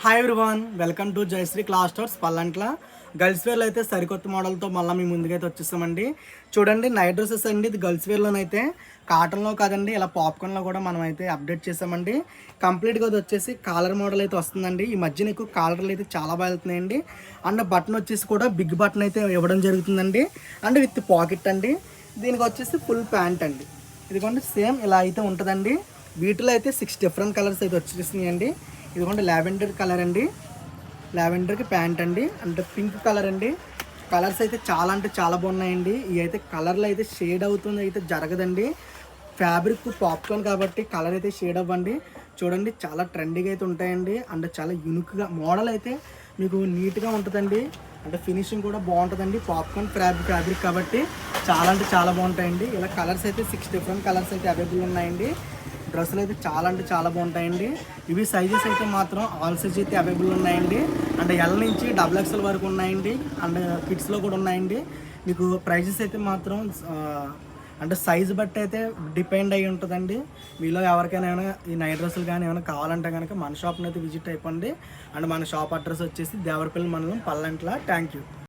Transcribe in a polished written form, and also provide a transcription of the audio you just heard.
Hi everyone, welcome to Jayashree Class Stores Pallantla. Girls వేర్లో అయితే సరికొత్త మోడల్తో మళ్ళీ మీ ముందుకైతే వచ్చేస్తామండి. చూడండి, నైట్ డ్రెస్సెస్ అండి. ఇది గర్ల్స్ వేర్లోనైతే కాటన్లో కాదండి, ఇలా పాప్కార్న్లో కూడా మనం అయితే అప్డేట్ చేసామండి. కంప్లీట్గా అది వచ్చేసి కాలర్ మోడల్ అయితే వస్తుందండి. ఈ మధ్యన ఎక్కువ కాలర్లు అయితే చాలా బాగా వెళ్తున్నాయండి. అండ్ బటన్ వచ్చేసి కూడా బిగ్ బటన్ అయితే ఇవ్వడం జరుగుతుందండి. అండ్ విత్ పాకెట్ అండి. దీనికి వచ్చేసి ఫుల్ ప్యాంట్ అండి. ఇదిగోండి, సేమ్ ఇలా అయితే ఉంటుందండి. వీటిలో అయితే 6 డిఫరెంట్ కలర్స్ అయితే వచ్చేసినాయండి. ఇదిగోండి, లావెండర్ కలర్ అండి, లావెండర్కి ప్యాంట్ అండి, అంటే పింక్ కలర్ అండి. కలర్స్ అయితే చాలా అంటే చాలా బాగున్నాయండి. ఇవి అయితే కలర్లో అయితే షేడ్ అవుతుంది అయితే జరగదండి. ఫ్యాబ్రిక్ పాప్కార్న్ కాబట్టి కలర్ అయితే షేడ్ అవ్వండి. చూడండి, చాలా ట్రెండీగా అయితే ఉంటాయండి. అండ్ చాలా యూనిక్గా మోడల్ అయితే మీకు నీట్గా ఉంటుందండి. అంటే ఫినిషింగ్ కూడా బాగుంటుందండి. పాప్కార్న్ ఫ్యాబ్రిక్ కాబట్టి చాలా అంటే చాలా బాగుంటాయండి. ఇలా కలర్స్ అయితే 6 డిఫరెంట్ కలర్స్ అయితే అవైలబుల్ ఉన్నాయండి. డ్రెస్సులు అయితే చాలా అంటే చాలా బాగుంటాయండి. ఇవి సైజెస్ అయితే మాత్రం ఆల్ సైజ్ అయితే అవైలబుల్ ఉన్నాయండి. అంటే ఎల్ నుంచి XXL వరకు ఉన్నాయండి. అండ్ కిడ్స్లో కూడా ఉన్నాయండి. మీకు ప్రైజెస్ అయితే మాత్రం అంటే సైజు బట్టి అయితే డిపెండ్ అయ్యి ఉంటుందండి. మీలో ఎవరికైనా ఏమైనా ఈ నైట్ డ్రెస్సులు కానీ ఏమైనా కావాలంటే కనుక మన షాప్ని అయితే విజిట్ అయిపోండి. అండ్ మన షాప్ అడ్రస్ వచ్చేసి దేవరపల్లి మండలం పల్లంట్ల. Thank you.